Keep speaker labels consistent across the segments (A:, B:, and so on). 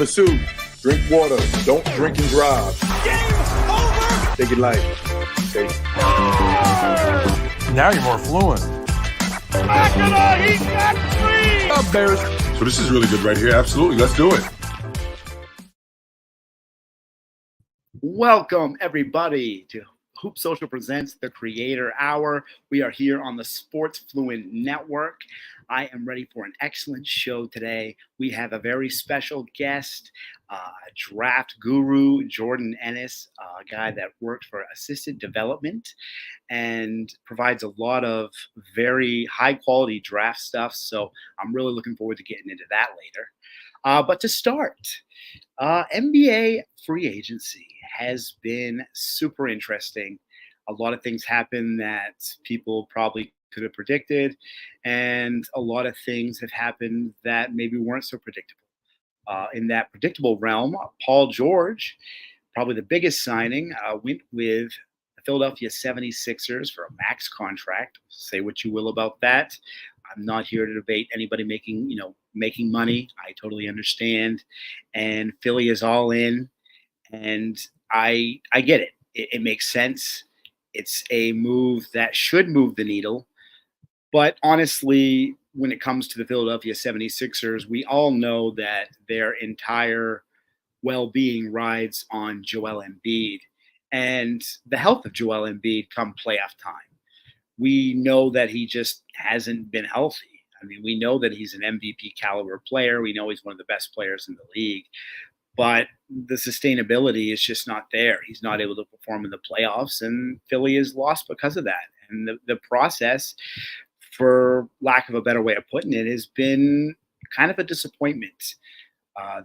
A: Number 2, drink water. Don't drink and drive.
B: Game over!
A: Take it light. Safe.
C: Now you're more fluent.
B: He got 3!
A: Up, Bears.
D: So this is really good right here. Absolutely. Let's do it.
E: Welcome, everybody, to Hoop Social Presents The Creator Hour. We are here on the Sports Fluent Network. I am ready for an excellent show today. We have a very special guest, draft guru, Jordan Ennis, a guy that worked for Assisted Development and provides a lot of very high-quality draft stuff. So I'm really looking forward to getting into that later. But to start, NBA free agency has been super interesting. A lot of things happen that people probably could have predicted, and a lot of things have happened that maybe weren't so predictable. In that predictable realm, Paul George, probably the biggest signing, went with the Philadelphia 76ers for a max contract. Say what you will about that. I'm not here to debate anybody making money. I totally understand. And Philly is all in. And I get it. It makes sense. It's a move that should move the needle. But honestly, when it comes to the Philadelphia 76ers, we all know that their entire well-being rides on Joel Embiid and the health of Joel Embiid come playoff time. We know that he just hasn't been healthy. I mean, we know that he's an MVP caliber player. We know he's one of the best players in the league. But the sustainability is just not there. He's not able to perform in the playoffs, and Philly is lost because of that. And the process, for lack of a better way of putting it, has been kind of a disappointment.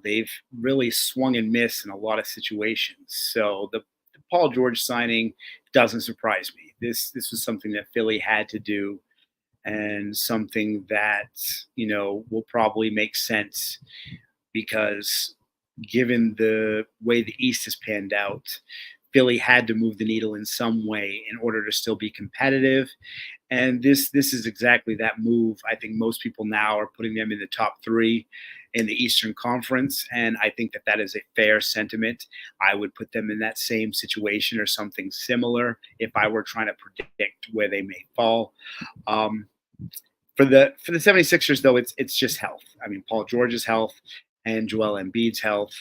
E: They've really swung and missed in a lot of situations. So the Paul George signing doesn't surprise me. This was something that Philly had to do, and something that, will probably make sense because given the way the East has panned out, Philly had to move the needle in some way in order to still be competitive. And this is exactly that move. I think most people now are putting them in the top 3 in the Eastern Conference, and I think that is a fair sentiment. I would put them in that same situation or something similar if I were trying to predict where they may fall. For the 76ers, though, it's just health. I mean, Paul George's health and Joel Embiid's health.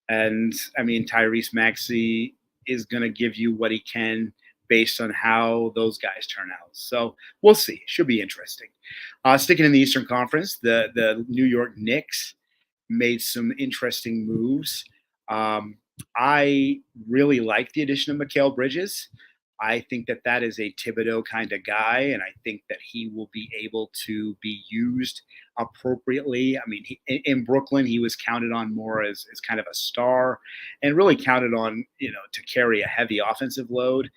E: And, I mean, Tyrese Maxey is going to give you what he can based on how those guys turn out. So we'll see. Should be interesting. Sticking in the Eastern Conference, the New York Knicks made some interesting moves. I really like the addition of Mikal Bridges. I think that is a Thibodeau kind of guy, and I think that he will be able to be used appropriately. I mean, in Brooklyn, he was counted on more as kind of a star and really counted on, to carry a heavy offensive load.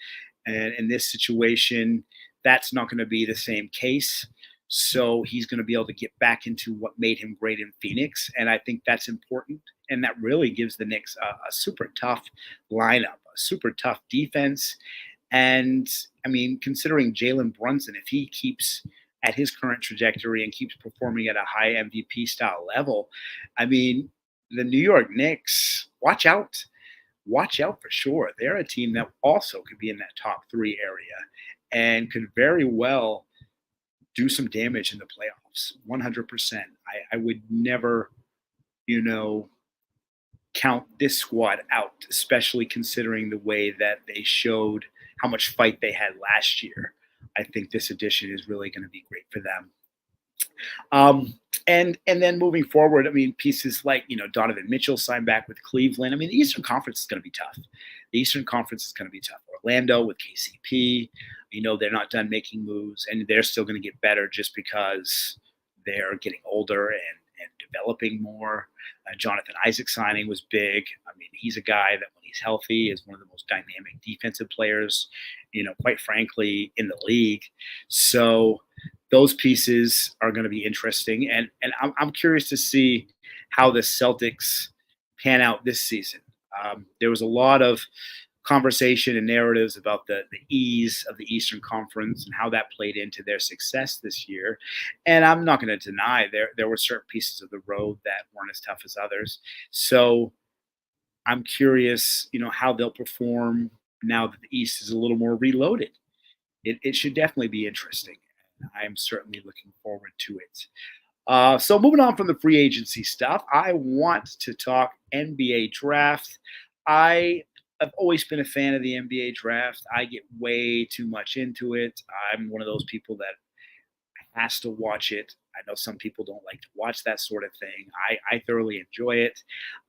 E: And in this situation, that's not going to be the same case. So he's going to be able to get back into what made him great in Phoenix. And I think that's important. And that really gives the Knicks a super tough lineup, a super tough defense. And, I mean, considering Jalen Brunson, if he keeps at his current trajectory and keeps performing at a high MVP style level, I mean, the New York Knicks, watch out. Watch out for sure. They're a team that also could be in that top 3 area and could very well do some damage in the playoffs, 100%. I would never, count this squad out, especially considering the way that they showed how much fight they had last year. I think this addition is really going to be great for them. And then moving forward, I mean, pieces like, Donovan Mitchell signed back with Cleveland. I mean, the Eastern Conference is going to be tough. The Eastern Conference is going to be tough. Orlando with KCP, they're not done making moves, and they're still going to get better just because they're getting older and developing more. Jonathan Isaac signing was big. I mean, he's a guy that when he's healthy is one of the most dynamic defensive players, quite frankly, in the league. So those pieces are going to be interesting. And I'm curious to see how the Celtics pan out this season. There was a lot of conversation and narratives about the ease of the Eastern Conference and how that played into their success this year. And I'm not going to deny there were certain pieces of the road that weren't as tough as others. So I'm curious, how they'll perform now that the East is a little more reloaded. It should definitely be interesting. I am certainly looking forward to it. So moving on from the free agency stuff, I want to talk NBA draft. I've always been a fan of the NBA draft. I get way too much into it. I'm one of those people that has to watch it. I know some people don't like to watch that sort of thing. I thoroughly enjoy it.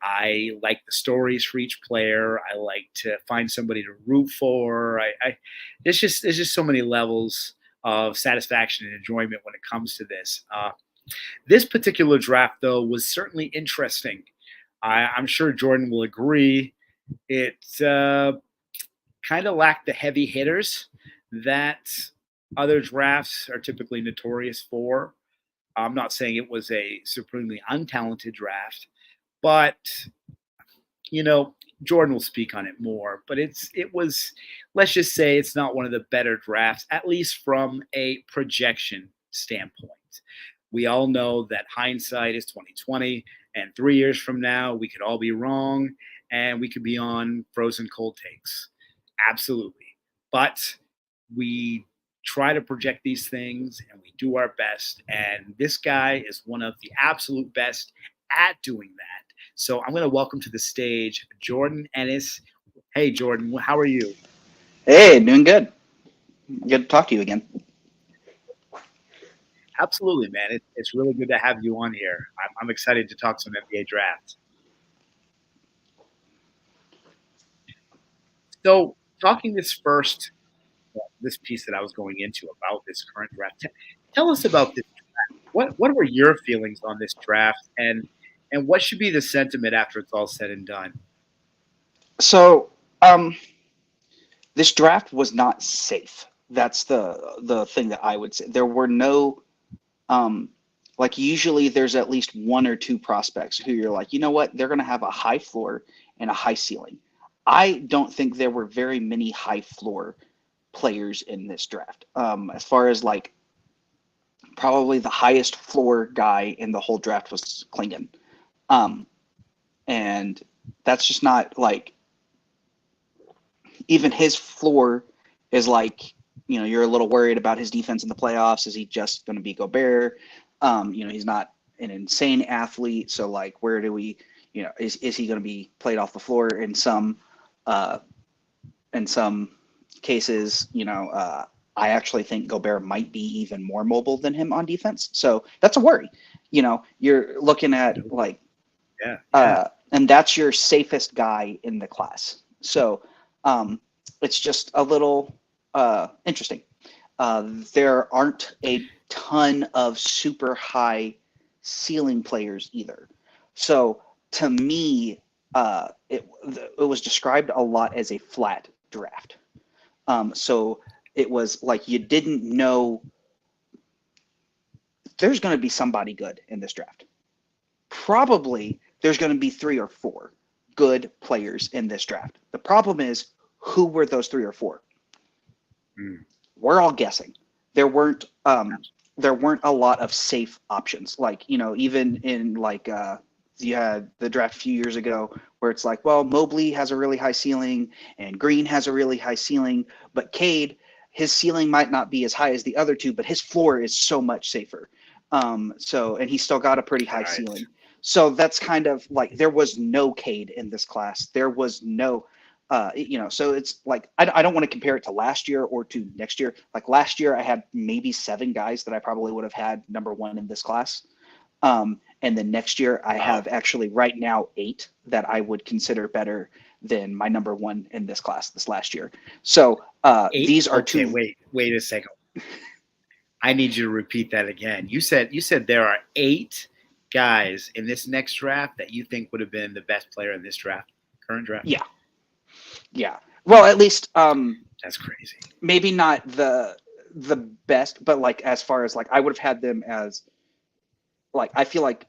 E: I like the stories for each player. I like to find somebody to root for. There's just so many levels of satisfaction and enjoyment when it comes to this. This particular draft, though, was certainly interesting. I'm sure Jordan will agree. It kind of lacked the heavy hitters that other drafts are typically notorious for. I'm not saying it was a supremely untalented draft, but Jordan will speak on it more. But it was, let's just say, it's not one of the better drafts, at least from a projection standpoint. We all know that hindsight is 20/20, and 3 years from now, we could all be wrong, and we could be on frozen cold takes. Absolutely. But we try to project these things, and we do our best. And this guy is one of the absolute best at doing that. So I'm going to welcome to the stage Jordan Ennis. Hey, Jordan, how are you?
C: Hey, doing good. Good to talk to you again.
E: Absolutely, man. It's really good to have you on here. I'm excited to talk some NBA draft. So talking this piece that I was going into about this current draft, tell us about this draft. What were your feelings on this draft, and what should be the sentiment after it's all said and done?
C: So, this draft was not safe. That's the thing that I would say. There were no, like usually there's at least one or two prospects who you're like, you know what, they're going to have a high floor and a high ceiling. I don't think there were very many high floor players in this draft. As far as like probably the highest floor guy in the whole draft was Klingon. And that's just not like, even his floor is like, you're a little worried about his defense in the playoffs. Is he just going to be Gobert? He's not an insane athlete. So like, where do we, is he going to be played off the floor in some cases? I actually think Gobert might be even more mobile than him on defense. So that's a worry. You're looking at like, and that's your safest guy in the class. So it's just a little interesting. There aren't a ton of super high ceiling players either. So to me, it was described a lot as a flat draft. So it was like you didn't know there's going to be somebody good in this draft. Probably there's going to be 3 or 4 good players in this draft. The problem is, who were those 3 or 4? We're all guessing. There weren't a lot of safe options. Like, even in like you had the draft a few years ago where it's like, well, Mobley has a really high ceiling and Green has a really high ceiling, but Cade, his ceiling might not be as high as the other two, but his floor is so much safer. And he's still got a pretty high ceiling. So that's kind of like, there was no Cade in this class. There was no, so it's like, I don't want to compare it to last year or to next year. Like last year, I had maybe 7 guys that I probably would have had number 1 in this class. And then next year, I have actually right now 8 that I would consider better than my number 1 in this class this last year. So these are
E: okay,
C: 2.
E: Wait a second. I need you to repeat that again. You said there are 8 guys in this next draft that you think would have been the best player in this current draft?
C: Yeah. Well, at least
E: that's crazy.
C: Maybe not the best, but like as far as like I would have had them as like I feel like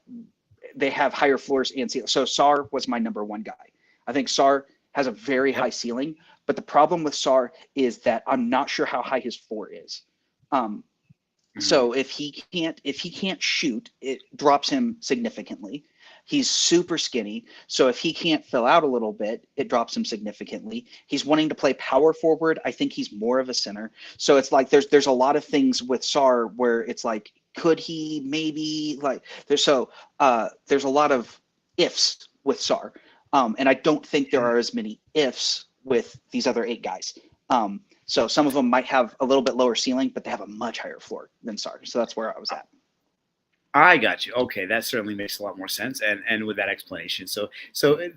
C: they have higher floors and ceilings. So Sar was my number 1 guy. I think Sar has a very high ceiling, But the problem with Sarr is that I'm not sure how high his floor is. So if he can't shoot, it drops him significantly. He's super skinny. So if he can't fill out a little bit, it drops him significantly. He's wanting to play power forward. I think he's more of a center. So it's like there's a lot of things with Sarr where it's like, could he maybe like there's a lot of ifs with Sarr. And I don't think there are as many ifs with these other 8 guys. So some of them might have a little bit lower ceiling, but they have a much higher floor than Sarr. So that's where I was at.
E: I got you. Okay, that certainly makes a lot more sense. And with that explanation, so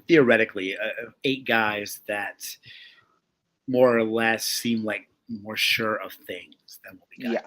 E: theoretically, 8 guys that more or less seem like more sure of things than what we got.
C: Yeah,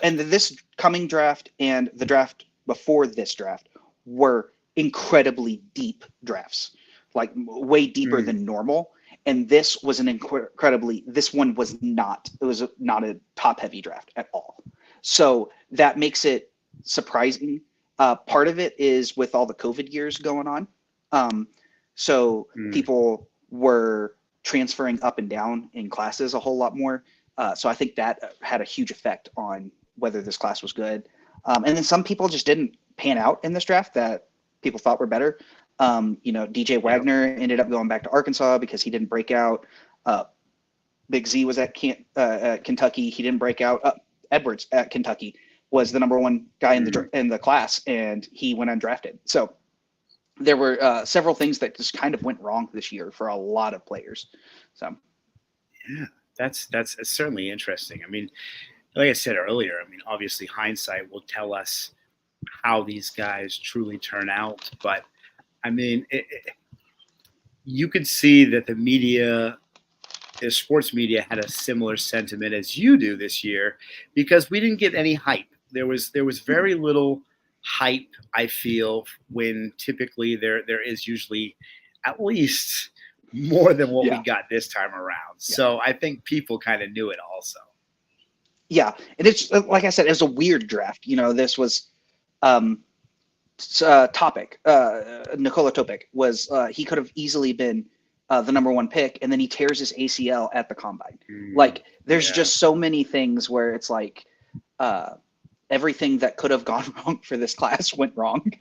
C: and this coming draft and the draft before this draft were incredibly deep drafts, like way deeper than normal. And this was this one was not. It was not a top heavy draft at all. So that makes it surprising. Part of it is with all the COVID years going on. So people were transferring up and down in classes a whole lot more. So I think that had a huge effect on whether this class was good. And then some people just didn't pan out in this draft that people thought were better. DJ Wagner ended up going back to Arkansas because he didn't break out. Big Z was at Kentucky. He didn't break out. Edwards at Kentucky was the number 1 guy in the class, and he went undrafted. So there were several things that just kind of went wrong this year for a lot of players. So
E: yeah, that's certainly interesting. I mean, like I said earlier, obviously hindsight will tell us how these guys truly turn out, but you could see that the media, the sports media, had a similar sentiment as you do this year because we didn't get any hype. There was very little hype, I feel, when typically there is usually at least more than what we got this time around. Yeah. So I think people kind of knew it also.
C: Yeah, and it's like I said, it was a weird draft. This was Topic. Nikola Topic was he could have easily been the number 1 pick, and then he tears his ACL at the combine. Like there's just so many things where it's like everything that could have gone wrong for this class went wrong.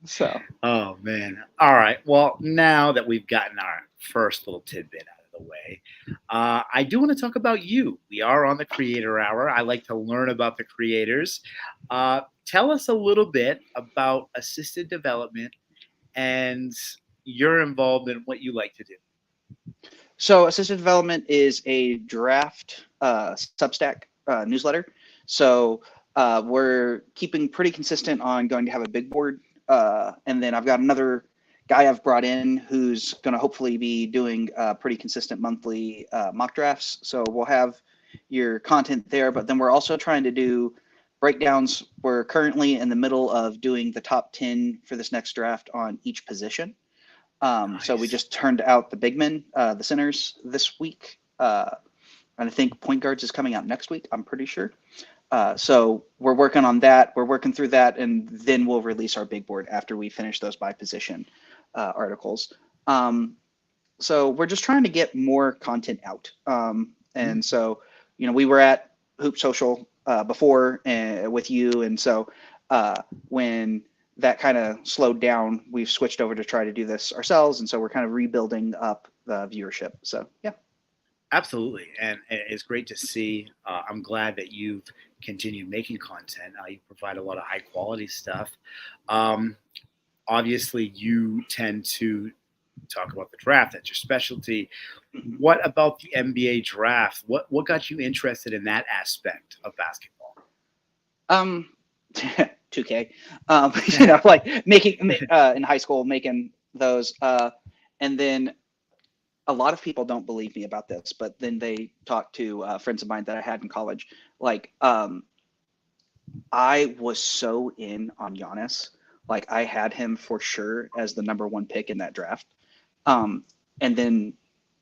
C: So. Oh
E: man. All right. Well, now that we've gotten our first little tidbit out of the way, I do want to talk about you. We are on the Creator Hour. I like to learn about the creators. Tell us a little bit about assisted development and your involvement in what you like to do.
C: So assisted development is a draft Substack newsletter. So we're keeping pretty consistent on going to have a big board. And then I've got another guy I've brought in who's going to hopefully be doing pretty consistent monthly mock drafts. So we'll have your content there, but then we're also trying to do breakdowns. We're currently in the middle of doing the top 10 for this next draft on each position. Nice. So we just turned out the big men, the centers this week. And I think point guards is coming out next week, I'm pretty sure. So we're working on that. We're working through that, and then we'll release our big board after we finish those by position articles. So we're just trying to get more content out. And so, we were at Hoop Social before with you. And so when that kind of slowed down, we've switched over to try to do this ourselves. And so we're kind of rebuilding up the viewership. So, yeah.
E: Absolutely. And it's great to see. I'm glad that you've continued making content. You provide a lot of high quality stuff. Obviously, you tend to talk about the draft. That's your specialty. What about the NBA draft? What got you interested in that aspect of basketball?
C: 2K. Like making in high school, making those. And then a lot of people don't believe me about this, but then they talk to friends of mine that I had in college. Like, I was so in on Giannis. Like, I had him for sure as the number 1 pick in that draft. And then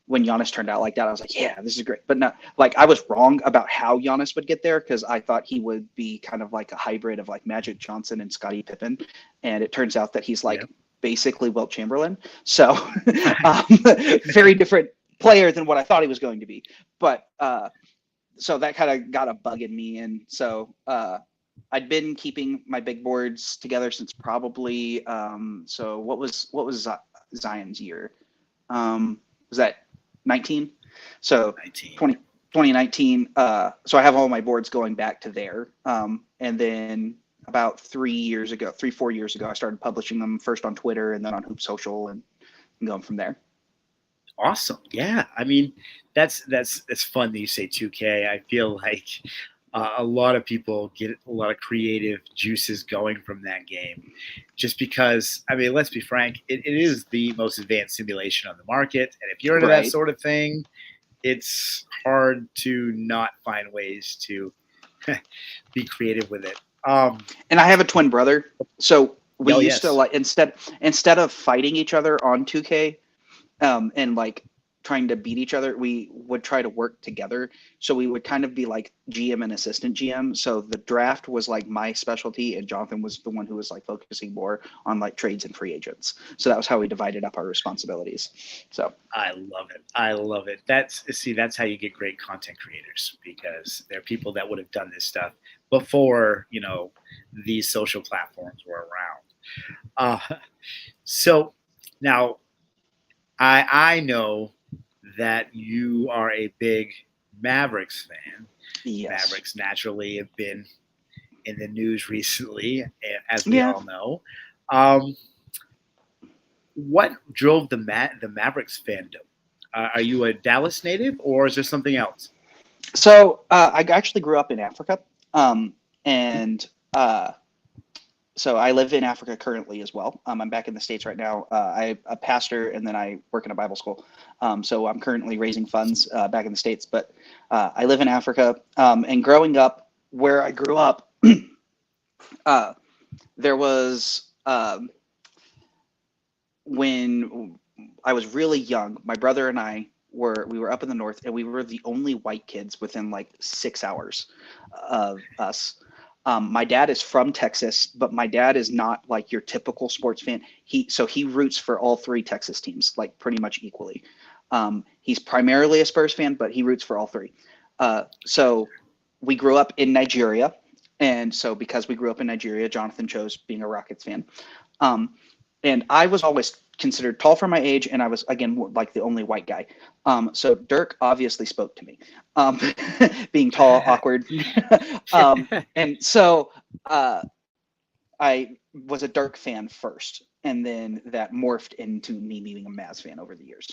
C: when Giannis turned out like that, I was like, yeah, this is great. But no, like, I was wrong about how Giannis would get there because I thought he would be kind of like a hybrid of like Magic Johnson and Scottie Pippen. And it turns out that he's like basically Wilt Chamberlain. So very different player than what I thought he was going to be. But so that kind of got a bug in me, and so I'd been keeping my big boards together since probably so what was Zion's year? Was that 19? So
E: 19.
C: 2019. So I have all my boards going back to there. And then about 4 years ago, I started publishing them first on Twitter and then on Hoop Social and going from there.
E: Awesome. Yeah. I mean, that's fun that you say 2K. I feel like a lot of people get a lot of creative juices going from that game just because, I mean, let's be frank, it is the most advanced simulation on the market. And if you're into that sort of thing, it's hard to not find ways to be creative with it.
C: And I have a twin brother. So we used to like, instead of fighting each other on 2K, and like trying to beat each other, we would try to work together. So we would kind of be like GM and assistant GM. So the draft was like my specialty, and Jonathan was the one who was like focusing more on like trades and free agents. So that was how we divided up our responsibilities. So
E: I love it. That's how you get great content creators, because there are people that would have done this stuff before, these social platforms were around. So now I know that you are a big Mavericks fan.
C: Yes.
E: Mavericks naturally have been in the news recently, as we all know. What drove the Mavericks fandom? Are you a Dallas native, or is there something else?
C: So I actually grew up in Africa, so I live in Africa currently as well. I'm back in the States right now. I'm a pastor, and then I work in a Bible school. So I'm currently raising funds back in the States, but I live in Africa. And growing up where I grew up, there was, when I was really young, my brother and we were up in the north, and we were the only white kids within like 6 hours of us. My dad is from Texas, but my dad is not like your typical sports fan. He roots for all three Texas teams, like pretty much equally. He's primarily a Spurs fan, but he roots for all three. So we grew up in Nigeria. And so because we grew up in Nigeria, Jonathan chose being a Rockets fan. And I was always considered tall for my age, and I was, again, like the only white guy. So Dirk obviously spoke to me, being tall, awkward. And so I was a Dirk fan first, and then that morphed into me being a Mavs fan over the years.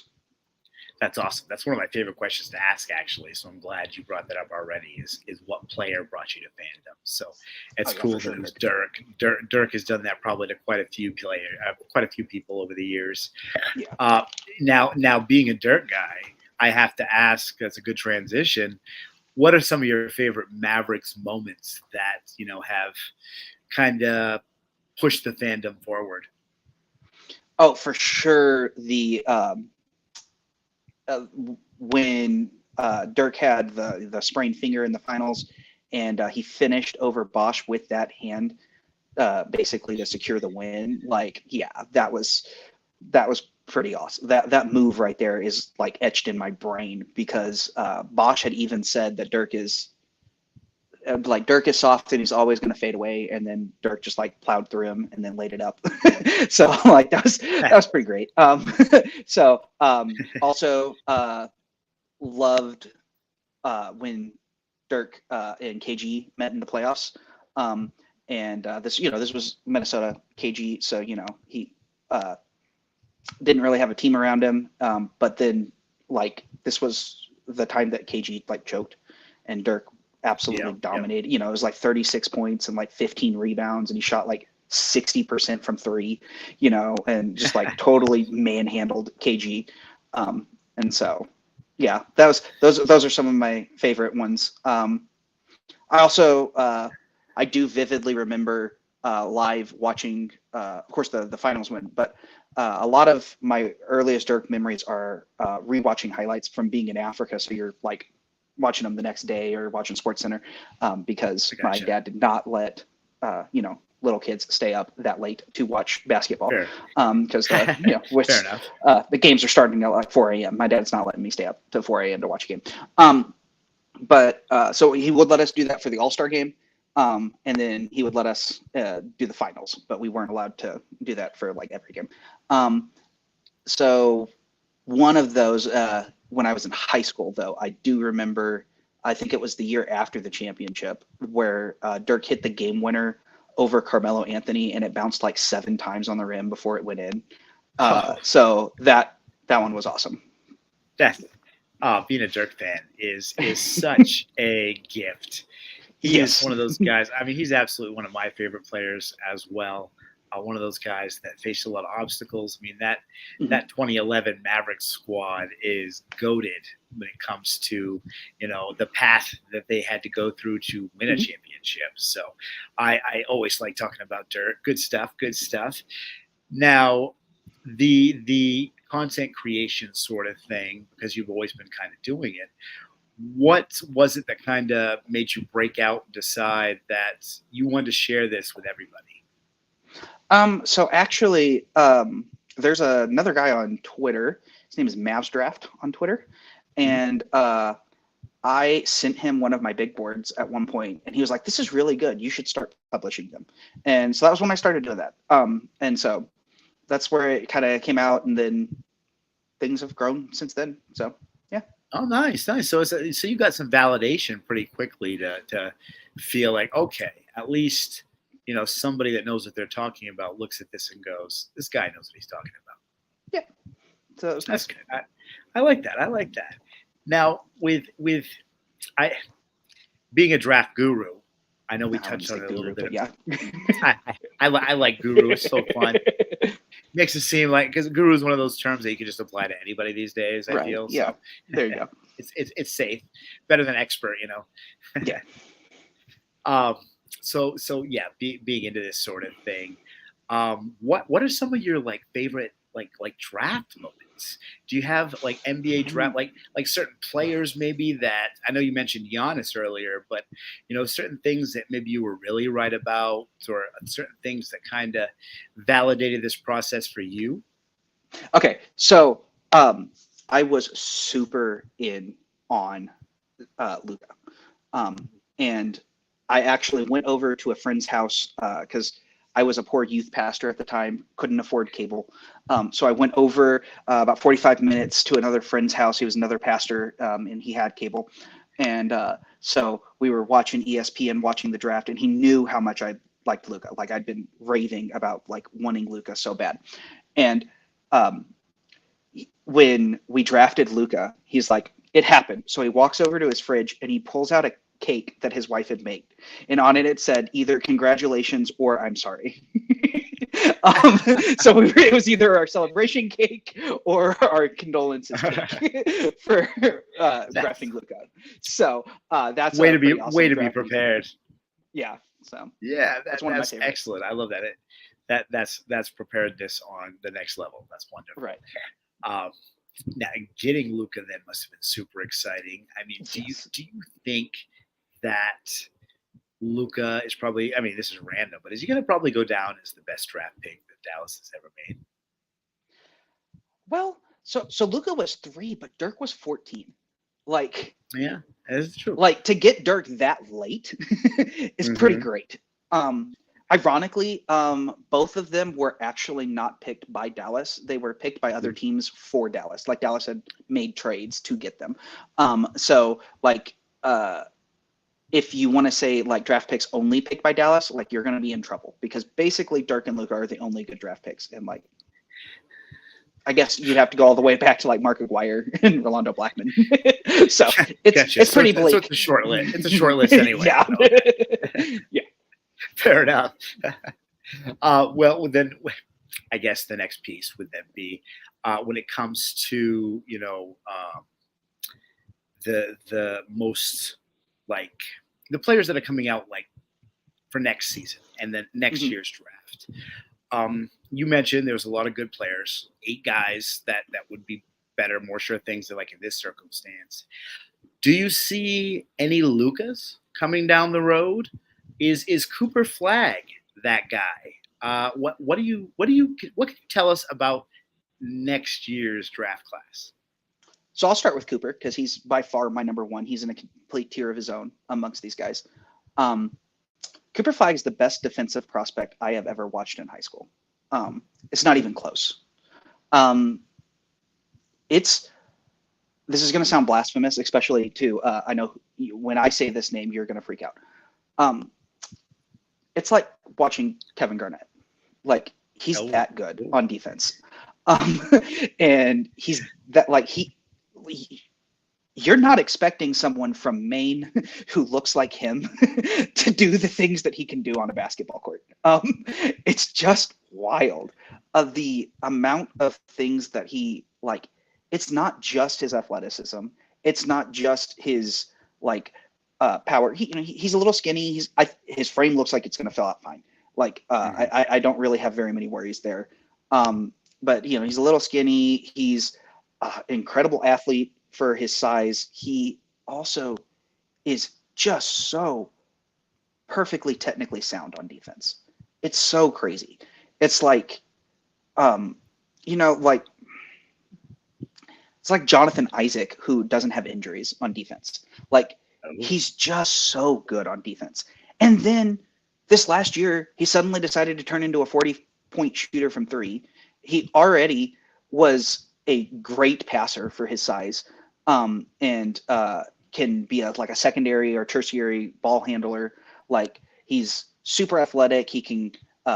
E: That's awesome. That's one of my favorite questions to ask, actually. So I'm glad you brought that up already. Is what player brought you to fandom? So it's cool that it was Dirk. Dirk has done that probably to quite a few people over the years.
C: Yeah.
E: Now being a Dirk guy, I have to ask. That's a good transition. What are some of your favorite Mavericks moments that have kind of pushed the fandom forward?
C: Oh, for sure. When Dirk had the sprained finger in the finals, and he finished over Bosch with that hand, basically to secure the win. Like, yeah, that was pretty awesome. That move right there is like etched in my brain, because Bosch had even said that Dirk is soft and he's always going to fade away, and then Dirk just like plowed through him and then laid it up. So like that was pretty great. Also loved when Dirk and KG met in the playoffs. And this was Minnesota KG, so he didn't really have a team around him. But then like this was the time that KG like choked, and Dirk absolutely dominated. It was like 36 points and like 15 rebounds, and he shot like 60% from three, and just like totally manhandled KG. And so, yeah, those are some of my favorite ones. I also, I do vividly remember live watching, of course, the finals win, but a lot of my earliest Dirk memories are rewatching highlights from being in Africa. So you're like watching them the next day or watching SportsCenter, because my dad did not let little kids stay up that late to watch basketball.
E: Fair.
C: Because
E: Fair enough.
C: The games are starting at like 4 a.m. My dad's not letting me stay up till 4 a.m. to watch a game. So he would let us do that for the All-Star game. And then he would let us do the finals, but we weren't allowed to do that for like every game. So one of those, when I was in high school, though, I do remember, I think it was the year after the championship, where Dirk hit the game winner over Carmelo Anthony, and it bounced like 7 times on the rim before it went in. So that one was awesome.
E: Being a Dirk fan is such a gift. He is one of those guys. I mean, he's absolutely one of my favorite players as well. One of those guys that faced a lot of obstacles. I mean, that 2011 Mavericks squad is goated when it comes to, the path that they had to go through to win a championship. So I always like talking about Dirk. Good stuff. Now, the content creation sort of thing, because you've always been kind of doing it, what was it that kind of made you break out and decide that you wanted to share this with everybody?
C: So actually, there's another guy on Twitter. His name is Mavs Draft on Twitter. And I sent him one of my big boards at one point, and he was like, "This is really good. You should start publishing them." And so that was when I started doing that. And so that's where it kind of came out, and then things have grown since then. So, yeah.
E: Oh, nice. So you got some validation pretty quickly to feel like, okay, at least – somebody that knows what they're talking about looks at this and goes, this guy knows what he's talking about.
C: Yeah. So
E: that's good. I like that. Now, with being a draft guru, I know we touched on it a little bit.
C: Yeah.
E: I like guru. It's so fun. Makes it seem like, because guru is one of those terms that you can just apply to anybody these days, I feel.
C: Yeah.
E: So,
C: there you go.
E: It's safe. Better than expert,
C: Yeah.
E: So yeah, being into this sort of thing, what are some of your favorite draft moments? Do you have NBA draft like certain players maybe that I know you mentioned Giannis earlier, but certain things that maybe you were really right about, or certain things that kind of validated this process for you?
C: Okay, so I was super in on Luka, and I actually went over to a friend's house because I was a poor youth pastor at the time, couldn't afford cable. So I went over about 45 minutes to another friend's house. He was another pastor, and he had cable. And so we were watching ESPN, watching the draft, and he knew how much I liked Luka. Like, I'd been raving about wanting Luka so bad. And when we drafted Luka, he's like, it happened. So he walks over to his fridge and he pulls out a cake that his wife had made, and on it said either congratulations or I'm sorry. So it was either our celebration cake or our condolences cake for drafting Luka. So that's
E: way to be
C: awesome
E: prepared.
C: Yeah. So
E: yeah,
C: that's one of my
E: favorites. Excellent. I love that. That's preparedness on the next level. That's wonderful.
C: Right.
E: Now getting Luka then must have been super exciting. I mean, do you think that Luka is probably, I mean, this is random, but is he going to probably go down as the best draft pick that Dallas has ever made?
C: Well, so Luka was 3, but Dirk was 14.
E: Yeah, that is true.
C: To get Dirk that late is pretty great. Ironically, both of them were actually not picked by Dallas. They were picked by other teams for Dallas. Like, Dallas had made trades to get them. If you want to say draft picks only picked by Dallas, you're going to be in trouble, because basically Dirk and Luka are the only good draft picks. And I guess you'd have to go all the way back to Mark Aguirre and Rolando Blackman. So it's pretty bleak.
E: So it's a short list. It's a short list anyway.
C: Yeah. Yeah.
E: Fair enough. Well, then I guess the next piece would then be when it comes to the most the players that are coming out for next season and then next year's draft. You mentioned there's a lot of good players, 8 guys that would be better, more sure things than in this circumstance. Do you see any Lukas coming down the road? Is Cooper Flagg that guy? What can you tell us about next year's draft class?
C: So I'll start with Cooper because he's by far my number one. He's in a complete tier of his own amongst these guys. Cooper Flagg is the best defensive prospect I have ever watched in high school. It's not even close. This is going to sound blasphemous, especially to I know when I say this name, you're going to freak out. It's like watching Kevin Garnett. Like he's that good on defense. And he's that like you're not expecting someone from Maine who looks like him to do the things that he can do on a basketball court. It's just wild. The amount of things that he like. It's not just his athleticism. It's not just his power. He's a little skinny. His frame looks like it's going to fill out fine. I don't really have very many worries there. But he's a little skinny. He's an incredible athlete for his size. He also is just so perfectly technically sound on defense. It's so crazy. It's like it's like Jonathan Isaac who doesn't have injuries on defense. He's just so good on defense. And then this last year, he suddenly decided to turn into a 40-point shooter from three. He already was a great passer for his size, and can be a secondary or tertiary ball handler. He's super athletic. He can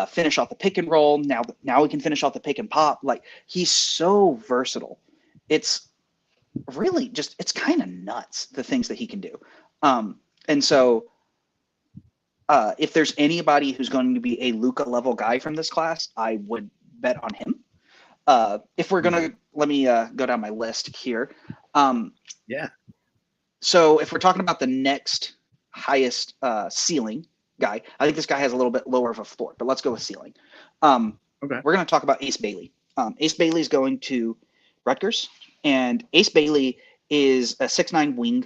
C: finish off the pick and roll. Now he can finish off the pick and pop. He's so versatile. It's really it's kind of nuts, the things that he can do. And so if there's anybody who's going to be a Luka level guy from this class, I would bet on him. If we're going to, let me go down my list here.
E: Yeah.
C: So if we're talking about the next highest ceiling guy, I think this guy has a little bit lower of a floor, but let's go with ceiling. Okay. We're going to talk about Ace Bailey. Ace Bailey is going to Rutgers, and Ace Bailey is a 6'9" wing.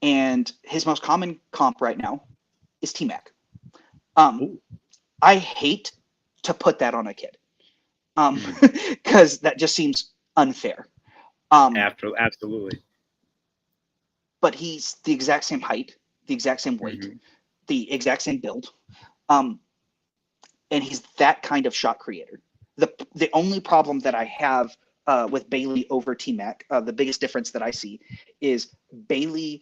C: And his most common comp right now is T-Mac. I hate to put that on a kid because that just seems unfair.
E: Absolutely.
C: But he's the exact same height, the exact same weight, the exact same build. And he's that kind of shot creator. The only problem that I have with Bailey over T-Mac, the biggest difference that I see is Bailey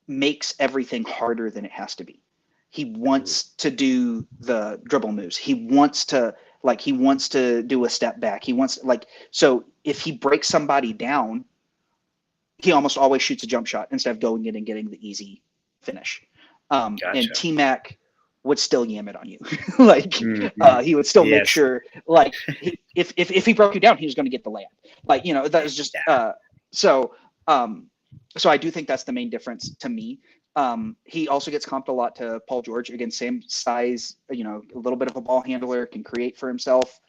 C: makes everything harder than it has to be. He wants to do the dribble moves. He wants to do a step back. He wants so if he breaks somebody down, he almost always shoots a jump shot instead of going in and getting the easy finish. Gotcha. And T-Mac would still yam it on you. He would still make sure if he broke you down, he was going to get the layup. That was just so I do think that's the main difference to me. He also gets comped a lot to Paul George. Again, same size, a little bit of a ball handler, can create for himself.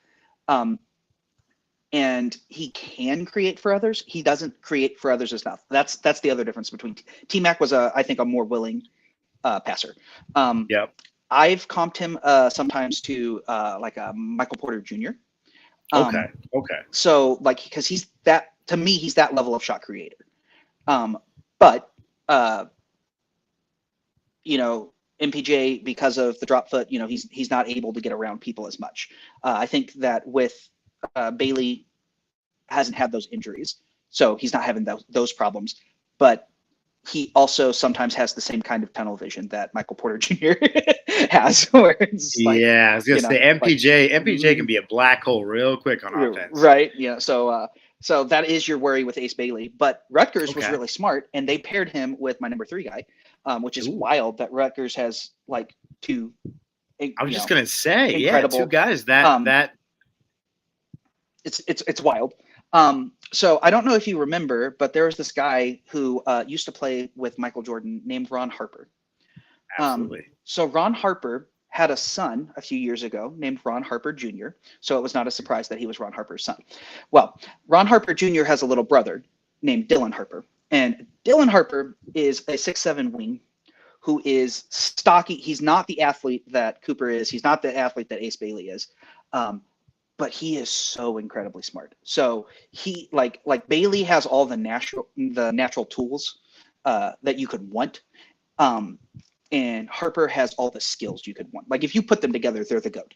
C: And he can create for others. He doesn't create for others enough. That's the other difference between T-Mac was I think a more willing passer. I've comped him sometimes to a Michael Porter Jr.
E: Okay.
C: So because he's that, to me, he's that level of shot creator. But MPJ, because of the drop foot, he's not able to get around people as much. I think that with Bailey hasn't had those injuries, so he's not having those problems. But he also sometimes has the same kind of tunnel vision that Michael Porter Jr. has. Where it's
E: I was gonna say MPJ can be a black hole real quick on offense.
C: Right. Yeah. So that is your worry with Ace Bailey. But Rutgers was really smart, and they paired him with my number 3 guy, which is wild that Rutgers has two.
E: I was just gonna say,
C: incredible,
E: 2 guys that.
C: It's wild. So I don't know if you remember, but there was this guy who used to play with Michael Jordan named Ron Harper.
E: Absolutely.
C: So Ron Harper had a son a few years ago named Ron Harper Jr. So it was not a surprise that he was Ron Harper's son. Well, Ron Harper Jr. has a little brother named Dylan Harper. And Dylan Harper is a 6'7" wing who is stocky. He's not the athlete that Cooper is. He's not the athlete that Ace Bailey is. But he is so incredibly smart. So he like Bailey has all the natural tools that you could want. And Harper has all the skills you could want. Like if you put them together, they're the GOAT.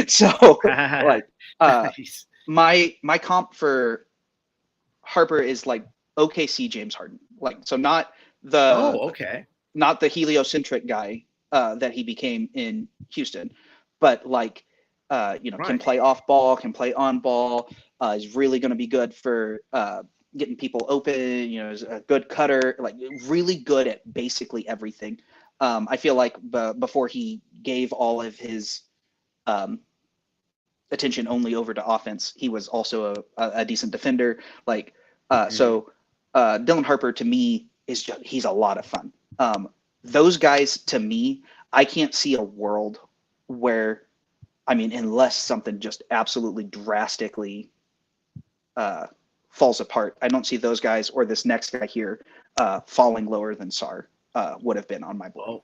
C: So like
E: Nice.
C: my comp for Harper is like OKC James Harden. Like so not the not the heliocentric guy that he became in Houston, but like can play off ball, can play on ball, is really going to be good for getting people open, is a good cutter, like really good at basically everything. I feel like before he gave all of his attention only over to offense, he was also a decent defender. Like, so Dylan Harper to me he's a lot of fun. Those guys to me, I can't see a world where, unless something just absolutely drastically falls apart, I don't see those guys or this next guy here falling lower than Sarr would have been on my board.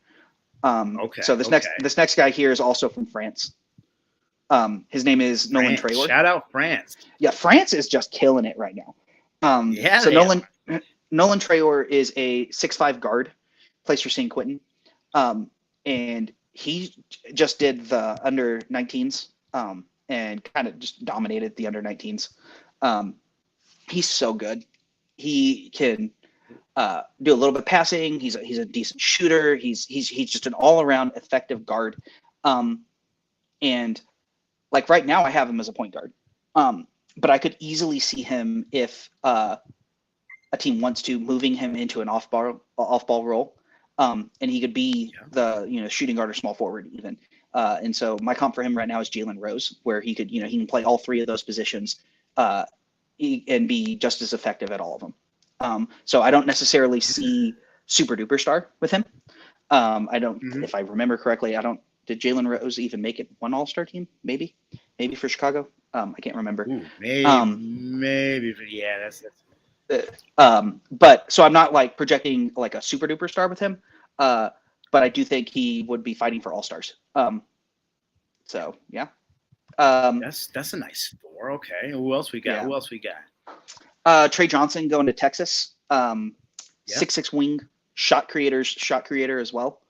C: So this next guy here is also from France. His name is Nolan Traore.
E: Shout out France.
C: Yeah, France is just killing it right now. Nolan Traore is a 6'5" guard, plays for St. Quentin, and he just did the under 19s and kind of just dominated the under 19s. He's so good. He can do a little bit of passing. He's a decent shooter. He's just an all around effective guard. And like right now, I have him as a point guard. But I could easily see him if a team wants to moving him into an off ball role. And he could be the shooting guard or small forward even. And so my comp for him right now is Jalen Rose, where he could he can play all three of those positions and be just as effective at all of them. So I don't necessarily see super duper star with him. I don't, if I remember correctly, did Jalen Rose even make it one all-star team? Maybe for Chicago. I can't remember.
E: Ooh, maybe. Yeah, that's.
C: But so I'm not like projecting like a super duper star with him. But I do think he would be fighting for all-stars. So yeah.
E: That's a nice score. Okay. Who else we got?
C: Trey Johnson going to Texas. 6'6" wing, shot creator as well.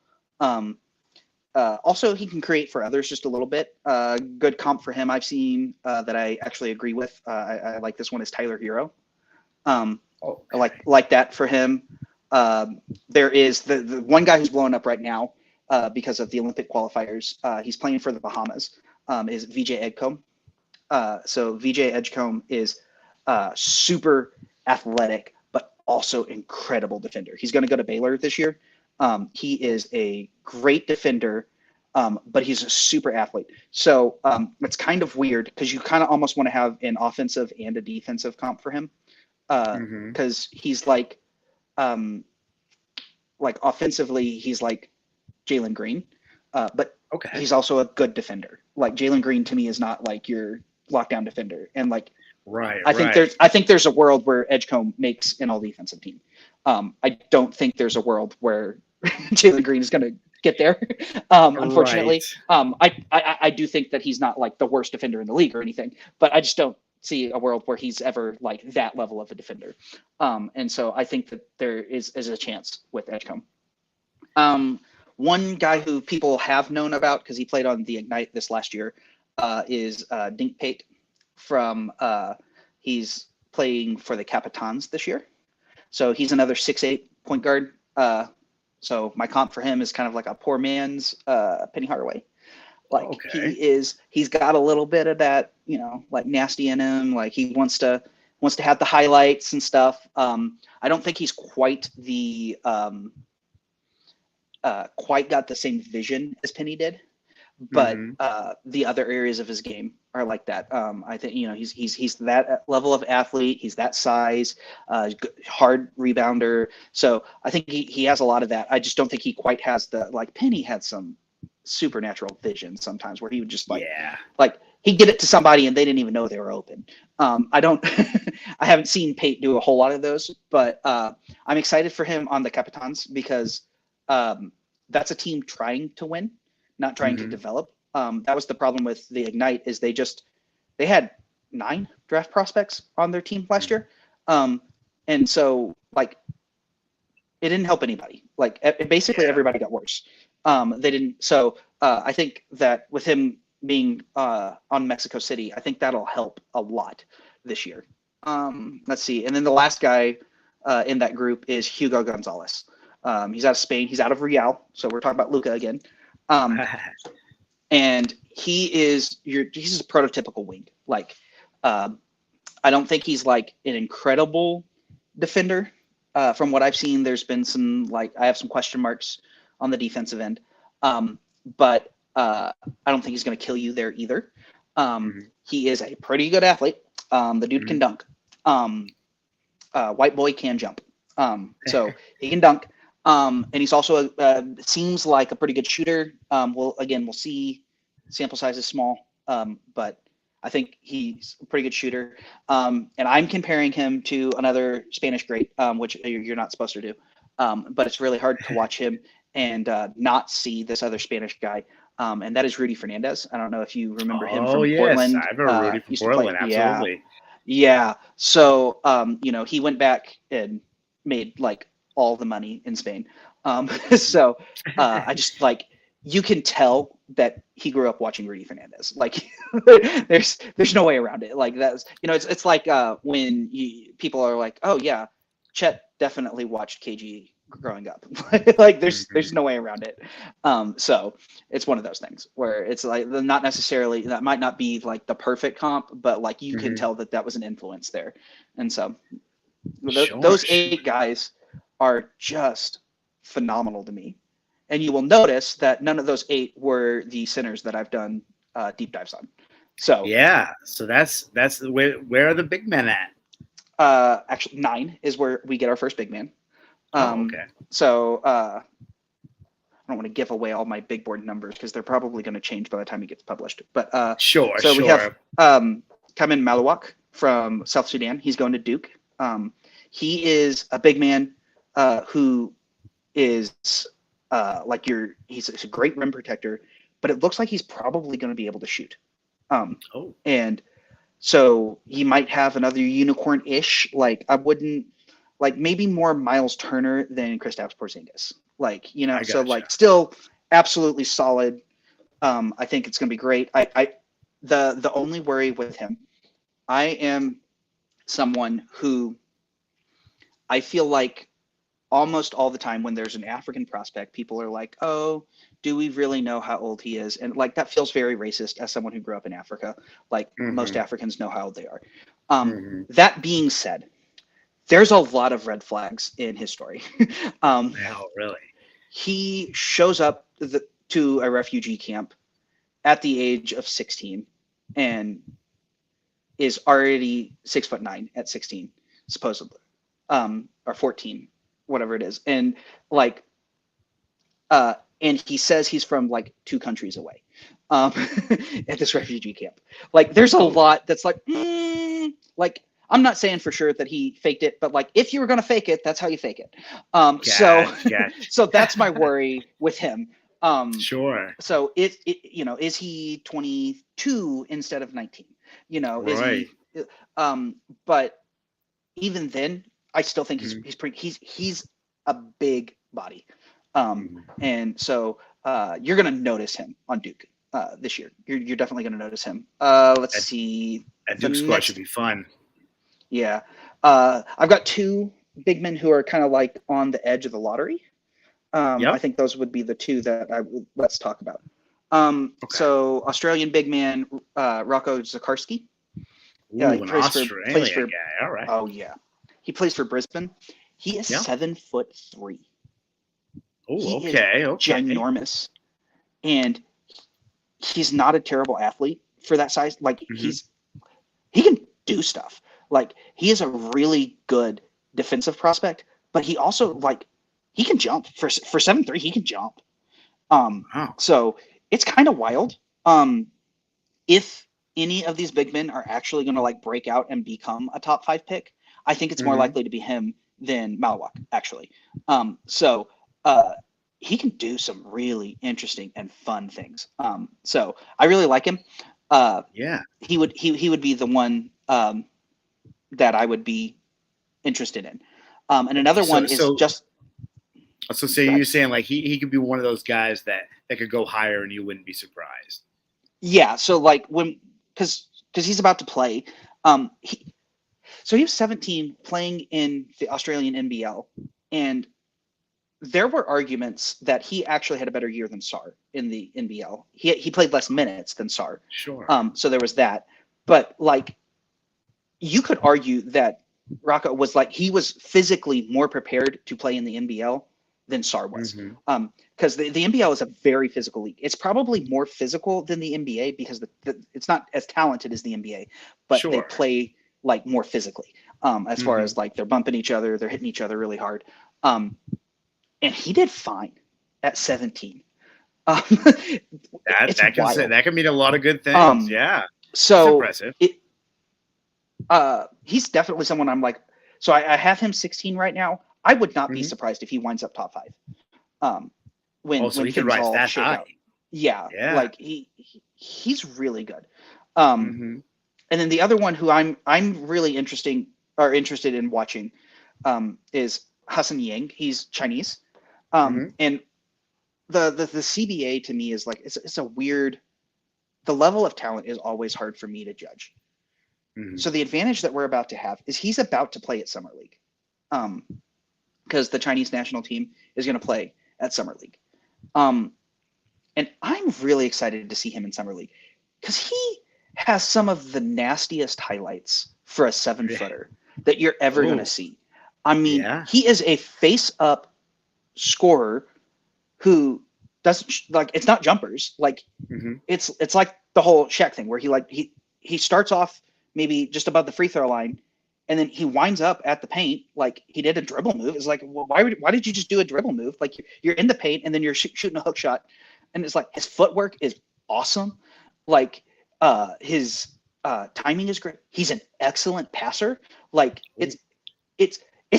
C: Also, he can create for others just a little bit. Good comp for him I've seen that I actually agree with. I like this one is Tyler Hero. I like that for him. There is the one guy who's blowing up right now because of the Olympic qualifiers. He's playing for the Bahamas. Is VJ Edgecomb. So VJ Edgecomb is super athletic, but also incredible defender. He's going to go to Baylor this year. He is a great defender, but he's a super athlete. So it's kind of weird because you kind of almost want to have an offensive and a defensive comp for him because he's like offensively, he's like Jalen Green, but he's also a good defender. Like Jalen Green to me is not like your lockdown defender. And like, I think there's a world where Edgecomb makes an all defensive team. I don't think there's a world where Jalen Green is going to get there. Unfortunately, I do think that he's not like the worst defender in the league or anything, but I just don't see a world where he's ever like that level of a defender. And so I think that there is a chance with Edgecomb. One guy who people have known about because he played on the Ignite this last year is Dink Pate from he's playing for the Capitans this year. So he's another 6'8" point guard. So my comp for him is kind of like a poor man's Penny Hardaway. Like he's got a little bit of that, like nasty in him. Like he wants to have the highlights and stuff. I don't think he's quite got the same vision as Penny did, but the other areas of his game are like that. I think he's that level of athlete. He's that size, hard rebounder. So I think he has a lot of that. I just don't think he quite has like Penny had some supernatural vision sometimes where he would just like he'd get it to somebody and they didn't even know they were open. I haven't seen Pate do a whole lot of those, but I'm excited for him on the Capitans because that's a team trying to win, not trying to develop. That was the problem with the Ignite is they had 9 draft prospects on their team last year. And so like it didn't help anybody. Like basically everybody got worse. They didn't. So I think that with him being on Mexico City, I think that'll help a lot this year. Let's see. And then the last guy in that group is Hugo Gonzalez. He's out of Spain. He's out of Real. So we're talking about Luka again. And he's a prototypical wing. Like, I don't think he's like an incredible defender. From what I've seen, there's been I have some question marks on the defensive end. But I don't think he's going to kill you there either. He is a pretty good athlete. The dude can dunk. White boy can jump. So he can dunk. And he's also seems like a pretty good shooter. We'll see. Sample size is small, but I think he's a pretty good shooter. And I'm comparing him to another Spanish great, which you're not supposed to do. But it's really hard to watch him and not see this other Spanish guy. And that is Rudy Fernandez. I don't know if you remember him from Portland.
E: I remember Rudy from Portland. Absolutely.
C: Yeah. So, he went back and made like all the money in Spain. So I just like, you can tell that he grew up watching Rudy Fernandez. Like there's no way around it. Like that's, it's like when people are like, oh yeah, Chet definitely watched KG growing up. Like there's no way around it. So it's one of those things where it's like not necessarily, that might not be like the perfect comp, but like you can tell that was an influence there. And so those 8 guys are just phenomenal to me. And you will notice that none of those 8 were the centers that I've done deep dives on. So
E: so that's where are the big men at?
C: Actually 9 is where we get our first big man.
E: Okay. So
C: I don't want to give away all my big board numbers because they're probably going to change by the time it gets published. But
E: sure.
C: We have Kamin Malawak from South Sudan. He's going to Duke. He is a big man who is he's a great rim protector, but it looks like he's probably going to be able to shoot. And so he might have another unicorn-ish. Like I wouldn't like maybe more Miles Turner than Kristaps Porzingis. Like, so like still absolutely solid. I think it's going to be great. The only worry with him, I am someone who I feel like almost all the time when there's an African prospect, people are like, oh, do we really know how old he is? And like, that feels very racist as someone who grew up in Africa. Like most Africans know how old they are. That being said, there's a lot of red flags in his story.
E: Really?
C: He shows up to a refugee camp at the age of 16 and is already 6'9" at 16, supposedly, or 14. Whatever it is. And like, and he says he's from like 2 countries away, at this refugee camp. Like there's a lot that's like, like, I'm not saying for sure that he faked it, but like, if you were going to fake it, that's how you fake it. So that's my worry with him.
E: Sure.
C: So is he 22 instead of 19? Is he, but even then, I still think he's a big body. And so you're going to notice him on Duke this year. You're definitely going to notice him. Let's see.
E: At Duke squad should be fun.
C: Yeah. I've got 2 big men who are kind of like on the edge of the lottery. I think those would be the 2 that let's talk about. So Australian big man, Roco Zakari.
E: Yeah, an Australian guy. All right.
C: Oh yeah. He plays for Brisbane. He is 7'3".
E: Oh, okay.
C: Ginormous. And he's not a terrible athlete for that size. Like he can do stuff. Like he is a really good defensive prospect, but he also like he can jump for 7'3". He can jump. So it's kind of wild. If any of these big men are actually going to like break out and become a top 5 pick, I think it's more likely to be him than Malawak, actually. he can do some really interesting and fun things. So I really like him. He would be the one that I would be interested in. And another one is just.
E: So you're saying like he could be one of those guys that could go higher and you wouldn't be surprised.
C: Yeah. So like because he's about to play. He was 17 playing in the Australian NBL, and there were arguments that he actually had a better year than Sarr in the NBL. He played less minutes than Sarr.
E: Sure.
C: So there was that. But like, you could argue that Roco was like, he was physically more prepared to play in the NBL than Sarr was. Because the NBL is a very physical league. It's probably more physical than the NBA because it's not as talented as the NBA, but they play like more physically as far as like they're bumping each other, they're hitting each other really hard. And he did fine at 17.
E: That can mean a lot of good things. Yeah.
C: So
E: that's impressive.
C: He's definitely someone I'm like, so I have him 16 right now. I would not be surprised if he winds up top 5. When
E: he could rise that high.
C: Out. Yeah. Like he's really good. And then the other one who I'm really interested in watching is Hassen Ying. He's Chinese. And the CBA to me is like, it's a weird, the level of talent is always hard for me to judge. So the advantage that we're about to have is he's about to play at Summer League. Because the Chinese national team is going to play at Summer League. And I'm really excited to see him in Summer League because he has some of the nastiest highlights for a 7-footer that you're ever going to see. I mean, he is a face-up scorer who doesn't like, it's not jumpers. Like it's like the whole Shaq thing where he starts off maybe just above the free throw line, and then he winds up at the paint like he did a dribble move. It's like, well, why did you just do a dribble move? Like you're in the paint and then you're shooting a hook shot, and it's like his footwork is awesome. Like his timing is great. He's an excellent passer. Like it's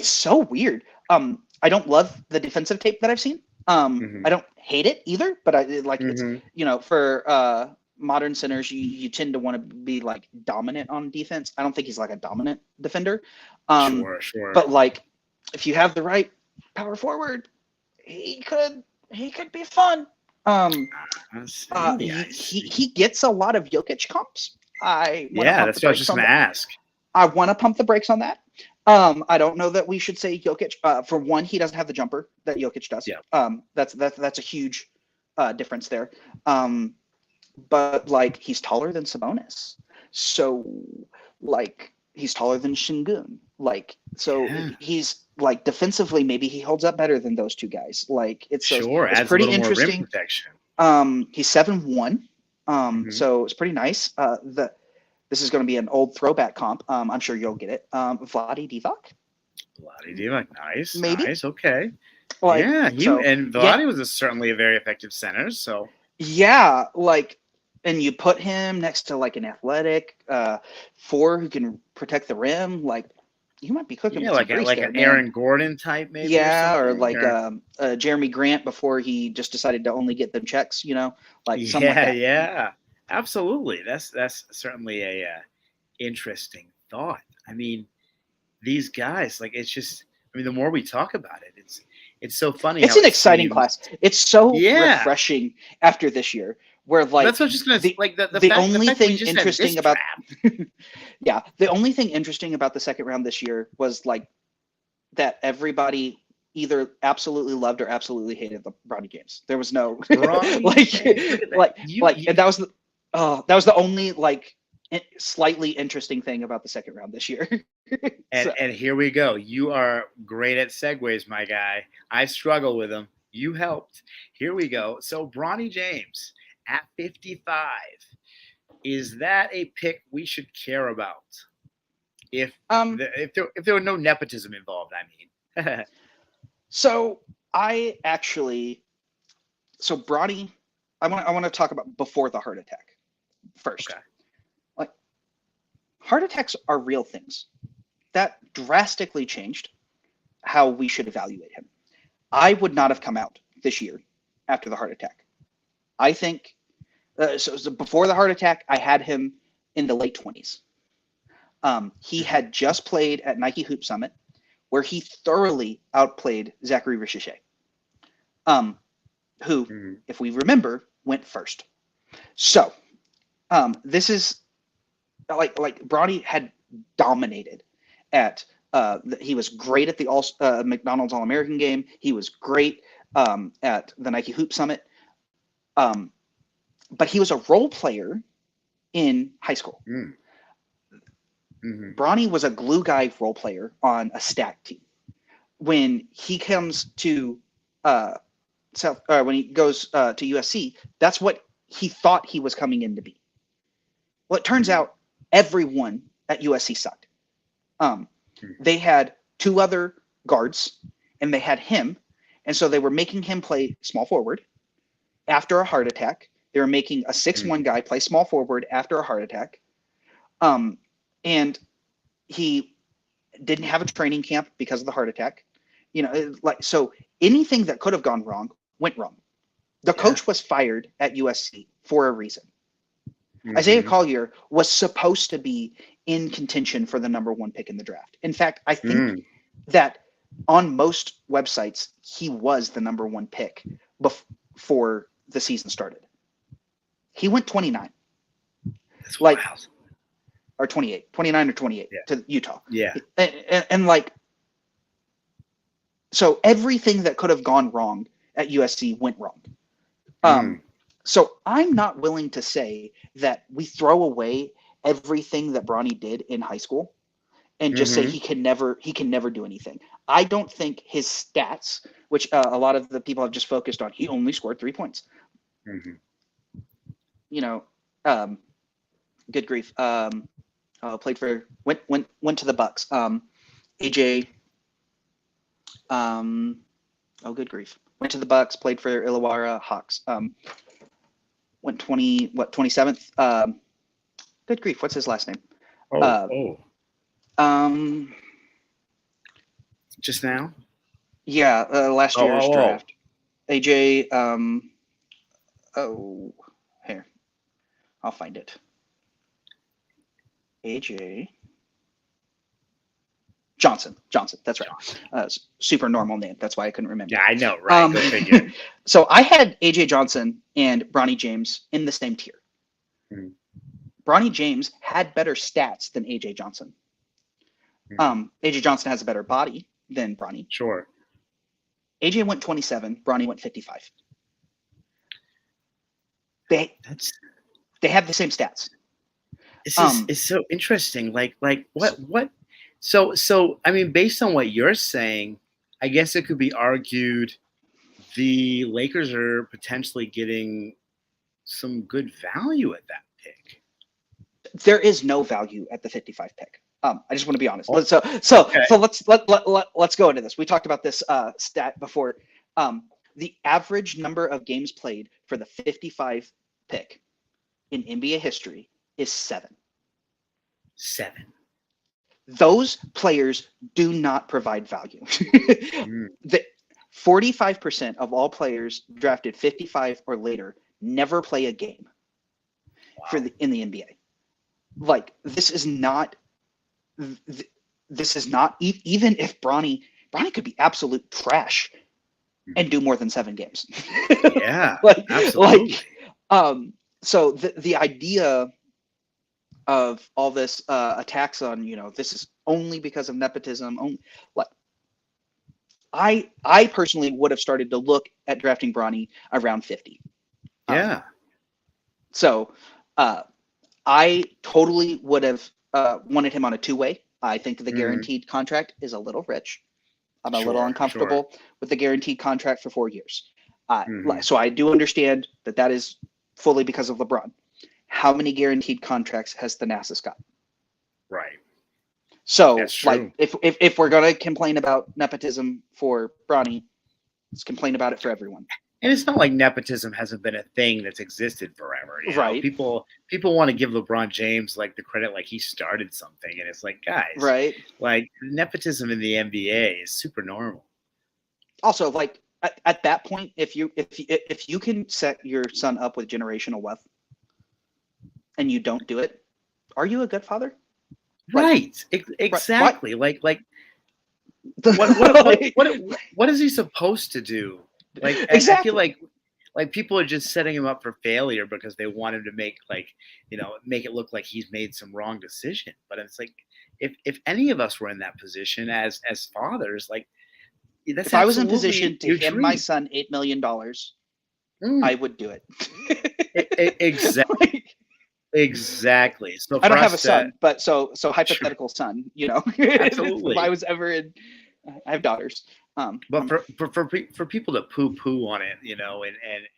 C: so weird. I don't love the defensive tape that I've seen. I don't hate it either, but I like it's for modern centers, you tend to want to be like dominant on defense. I don't think he's like a dominant defender.
E: Sure.
C: But like, if you have the right power forward, he could be fun. He gets a lot of Jokic comps.
E: That's what I was just going to ask.
C: I want to pump the brakes on that. I don't know that we should say Jokic. For one, he doesn't have the jumper that Jokic does.
E: Yeah.
C: That's a huge difference there. But like he's taller than Sabonis, so like he's taller than Şengün. Like so he's like defensively maybe he holds up better than those two guys. Like it's pretty interesting. He's 7'1", so it's pretty nice. This is going to be an old throwback comp. I'm sure you'll get it. Vlade Divac.
E: Nice.
C: Maybe.
E: Nice. Okay.
C: Like,
E: and Vlade was certainly a very effective center. So
C: yeah, like, and you put him next to like an athletic 4 who can protect the rim. Like, you might be cooking.
E: Like an Aaron Gordon type, maybe.
C: Yeah, or like Jeremy Grant before he just decided to only get them checks. Like something like that.
E: Yeah. Absolutely. That's certainly a interesting thought. I mean, these guys, like, it's just, I mean, the more we talk about it, it's so funny.
C: It's an exciting class. It's so refreshing after this year where like,
E: that's what I was just going to say. Like
C: the only thing interesting about, the only thing interesting about the second round this year was like that everybody either absolutely loved or absolutely hated the Bronny James. There was no and that was the only like slightly interesting thing about the second round this year.
E: And here we go. You are great at segues, my guy. I struggle with them. You helped. Here we go. So Bronny James at 55. Is that a pick we should care about? If there were no nepotism involved, I mean.
C: So Bronny, I want to talk about before the heart attack first.
E: Okay.
C: Like, heart attacks are real things. That drastically changed how we should evaluate him. I would not have come out this year after the heart attack. I think so before the heart attack, I had him in the late 20s. He had just played at Nike Hoop Summit, where he thoroughly outplayed Zakari Richichet, who, if we remember, went first. So this is like Bronny had dominated at he was great at the McDonald's All-American game. He was great at the Nike Hoop Summit. But he was a role player in high school. Bronny was a glue guy role player on a stack team. When he comes to when he goes to USC, that's what he thought he was coming in to be. Well, it turns out everyone at USC sucked. They had 2 other guards, and they had him, and so they were making him play small forward after a heart attack. They were making a 6'1" guy play small forward after a heart attack. And he didn't have a training camp because of the heart attack. So anything that could have gone wrong went wrong. The coach was fired at USC for a reason. Isaiah Collier was supposed to be in contention for the number 1 pick in the draft. In fact, I think that on most websites, he was the number 1 pick before the season started. He went 29.
E: That's wild.
C: Or 28, 29 or 28 to Utah.
E: Yeah.
C: And so everything that could have gone wrong at USC went wrong. So I'm not willing to say that we throw away everything that Bronny did in high school and just say he can never do anything. I don't think his stats, which a lot of the people have just focused on, he only scored 3 points. Good grief. Played for went to the Bucks. AJ. Good grief. Went to the Bucks. Played for Illawarra Hawks. Went 27th. Good grief. What's his last name?
E: Just now.
C: Yeah, last year's draft. AJ. Here. I'll find it. AJ Johnson. That's right. Super normal name. That's why I couldn't remember.
E: Yeah, I know, right? Go figure.
C: So I had AJ Johnson and Bronny James in the same tier. Bronny James had better stats than AJ Johnson. AJ Johnson has a better body than Bronny.
E: Sure.
C: AJ went 27. Bronny went 55. They have the same stats.
E: This is so interesting. Like what? So I mean, based on what you're saying, I guess it could be argued the Lakers are potentially getting some good value at that pick.
C: There is no value at the 55 pick. I just want to be honest. So let's go into this. We talked about this stat before. The average number of games played for the 55 pick in NBA history is 7. 7. Those players do not provide value. The 45% of all players drafted 55 or later never play a game in the NBA. Like this is not even if Bronny could be absolute trash and do more than 7 games.
E: Yeah, absolutely.
C: So the idea of all this attacks on, this is only because of nepotism. I personally would have started to look at drafting Bronny around 50.
E: Yeah.
C: So I totally would have wanted him on a 2-way. I think the guaranteed contract is a little rich. I'm a little uncomfortable with the guaranteed contract for 4 years. So I do understand that is fully because of LeBron. How many guaranteed contracts has Thanasis got? Right. So, if we're gonna complain about nepotism for Bronny, let's complain about it for everyone.
E: And it's not like nepotism hasn't been a thing that's existed forever. Right. People want to give LeBron James the credit like he started something, and it's like, guys, right? Like nepotism in the NBA is super normal.
C: Also, at that point, if you can set your son up with generational wealth and you don't do it, are you a good father?
E: Right. Exactly.
C: What?
E: Like what is he supposed to do? Like,
C: Exactly.
E: I feel like people are just setting him up for failure because they want him to make make it look like he's made some wrong decision. But it's like, if any of us were in that position as fathers, like, that's
C: if I was in
E: absolutely
C: position to
E: your
C: hand
E: dream.
C: my son $8 million, I would do it.
E: Exactly. Exactly. So
C: I don't
E: for
C: have a
E: us
C: son, but so hypothetical son,
E: Absolutely.
C: if I was ever in, I have daughters.
E: But for people to poo on it,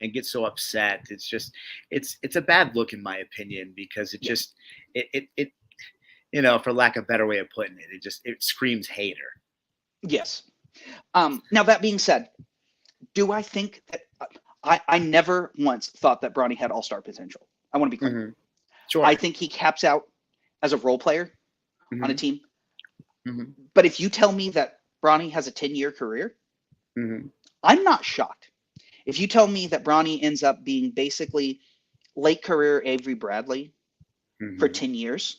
E: and get so upset, it's a bad look in my opinion, because it just it for lack of a better way of putting it, it screams hater.
C: Yes. Now that being said, do I think that I never once thought that Bronny had all-star potential? I want to be clear.
E: Mm-hmm. Sure.
C: I think he caps out as a role player on a team.
E: Mm-hmm.
C: But if you tell me that Bronny has a 10-year career,
E: Mm-hmm.
C: I'm not shocked. If you tell me that Bronny ends up being basically late career Avery Bradley
E: Mm-hmm.
C: for 10 years,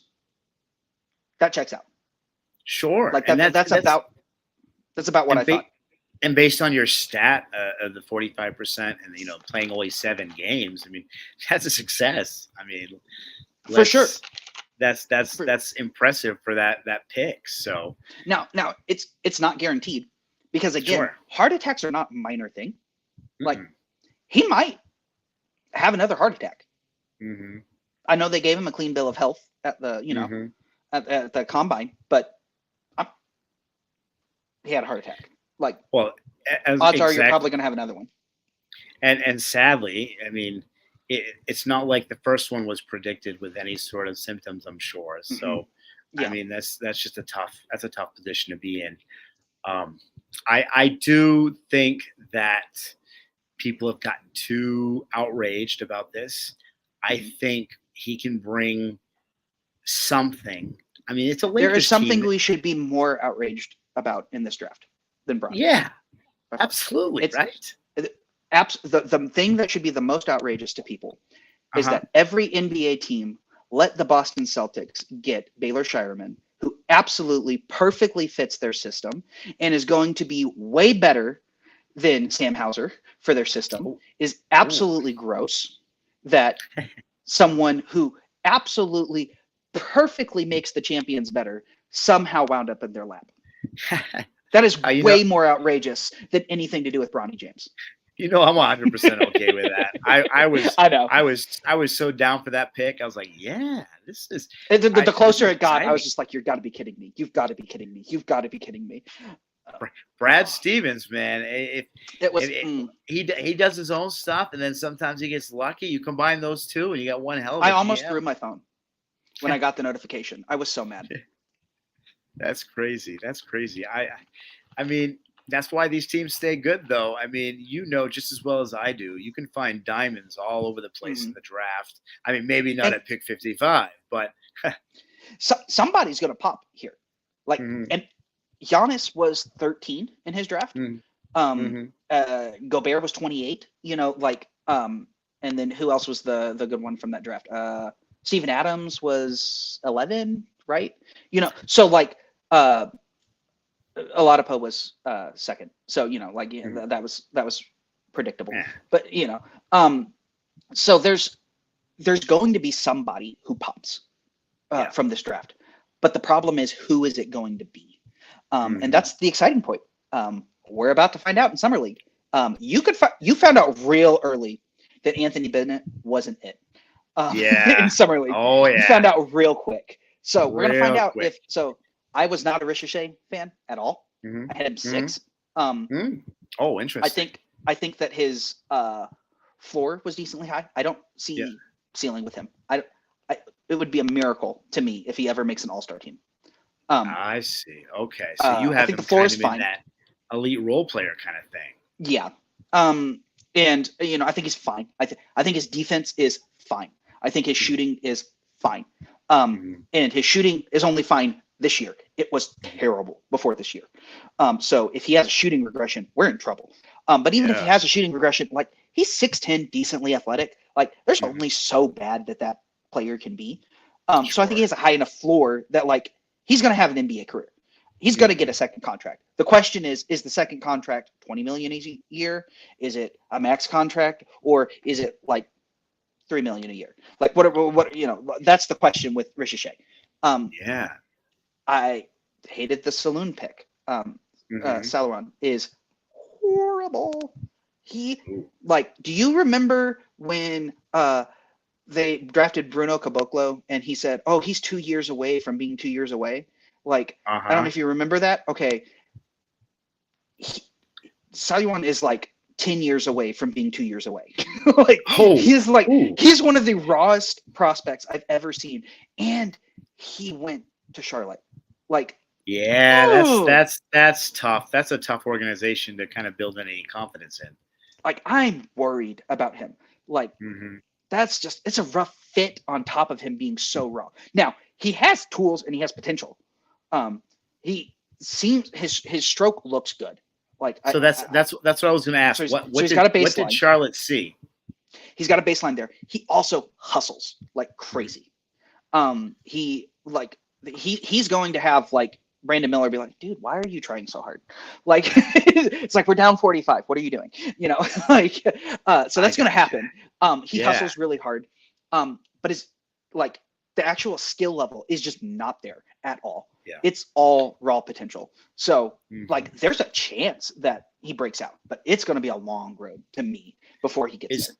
C: that checks out.
E: Sure.
C: Like
E: And
C: that's about what I thought.
E: And based on your stat of the 45% and playing only 7 games, I mean, that's a success. I mean,
C: For sure.
E: That's impressive for that pick. So
C: now it's not guaranteed, because again,
E: Sure.
C: heart attacks are not a minor thing. Like,
E: Mhm.
C: he might have another heart attack.
E: Mhm.
C: I know they gave him a clean bill of health at the
E: Mhm.
C: at the combine, but he had a heart attack. Like,
E: Well,
C: odds are you're probably going to have another one.
E: And sadly, I mean, it's not like the first one was predicted with any sort of symptoms, I'm sure. So,
C: Yeah.
E: I mean, that's just a tough position to be in. I do think that people have gotten too outraged about this. I think he can bring something. I mean, it's a Lakers
C: There is something
E: team.
C: we should be more outraged about in this draft than Bronny.
E: Yeah, absolutely.
C: It's-
E: right.
C: The thing that should be the most outrageous to people is
E: Uh-huh.
C: that every NBA team let the Boston Celtics get Baylor Shireman, who absolutely perfectly fits their system and is going to be way better than Sam Hauser for their system, is absolutely gross. That someone who absolutely perfectly makes the champions better somehow wound up in their lap. That is way more outrageous than anything to do with Bronny James.
E: I'm 100% okay with that. I
C: know.
E: I was so down for that pick. I was like, yeah, this is.
C: The closer it got,
E: exciting.
C: I was just like, "You've got to be kidding me! You've got to be kidding me! You've got to be kidding me!"
E: Brad Stevens, man.
C: It was.
E: He does his own stuff, and then sometimes he gets lucky. You combine those two, and you got one hell of a
C: I almost
E: GM.
C: threw my phone when I got the notification. I was so mad.
E: That's crazy. I mean, that's why these teams stay good, though. I mean, just as well as I do, you can find diamonds all over the place in the draft. I mean, maybe not at pick 55, but
C: somebody's going to pop here. Like, and Giannis was 13 in his draft. Gobert was 28. And then who else was the good one from that draft? Steven Adams was 11, right? So like Oladipo was second. So that was predictable.
E: Yeah.
C: But so there's going to be somebody who pops from this draft. But the problem is, who is it going to be? And that's the exciting point. We're about to find out in Summer League. You found out real early that Anthony Bennett wasn't it. In Summer League.
E: Oh, yeah.
C: You found out real quick. So we're going to find
E: Real
C: out
E: quick.
C: if – so I was not a Ricochet fan at all. I had him 6.
E: Oh, interesting.
C: I think that his floor was decently high. I don't see ceiling with him. It would be a miracle to me if he ever makes an all-star team.
E: I see. Okay. So you have him kind of in that elite role player kind of thing.
C: Yeah. And I think he's fine. I think his defense is fine. I think his shooting is fine. And his shooting is only fine this year. It was terrible before this year. So if he has a shooting regression, we're in trouble. But even if he has a shooting regression, like he's 6'10", decently athletic. Like there's only so bad that player can be. So I think he has a high enough floor that like he's going to have an NBA career. He's going to get a second contract. The question is the second contract $20 million a year? Is it a max contract, or is it like $3 million a year? Like what that's the question with Ricochet. I hated the saloon pick. Salaron is horrible. He do you remember when they drafted Bruno Caboclo and he said, "Oh, he's 2 years away from being 2 years away"? Like, I don't know if you remember that. Okay. Salaron is like 10 years away from being 2 years away. He's one of the rawest prospects I've ever seen. And he went to Charlotte.
E: That's tough. That's a tough organization to kind of build any confidence in.
C: Like, I'm worried about him. Like, that's just, it's a rough fit on top of him being so raw. Now, he has tools and he has potential. He seems his stroke looks good.
E: That's what I was going to ask. What did Charlotte see?
C: He's got a baseline there. He also hustles like crazy. He's going to have like Brandon Miller be like, "Dude, why are you trying so hard?" Like, it's like, we're down 45. What are you doing? So that's going to happen. He hustles really hard. But it's like the actual skill level is just not there at all.
E: Yeah.
C: It's all raw potential. So like there's a chance that he breaks out, but it's going to be a long road to me before he gets there.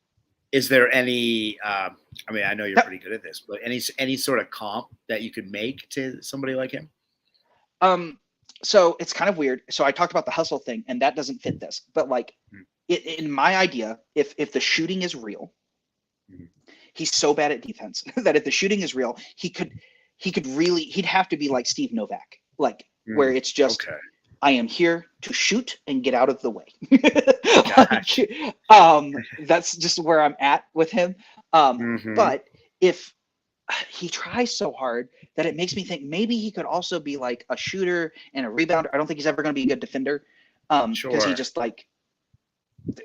E: Is there any, I mean, I know you're pretty good at this, but any sort of comp that you could make to somebody like him?
C: So it's kind of weird. So I talked about the hustle thing and that doesn't fit this, but like in my idea, if the shooting is real, he's so bad at defense that if the shooting is real, he'd have to be like Steve Novak, like where it's just, I am here to shoot and get out of the way. That's just where I'm at with him. But if he tries so hard that it makes me think maybe he could also be like a shooter and a rebounder. I don't think he's ever going to be a good defender. Because he just like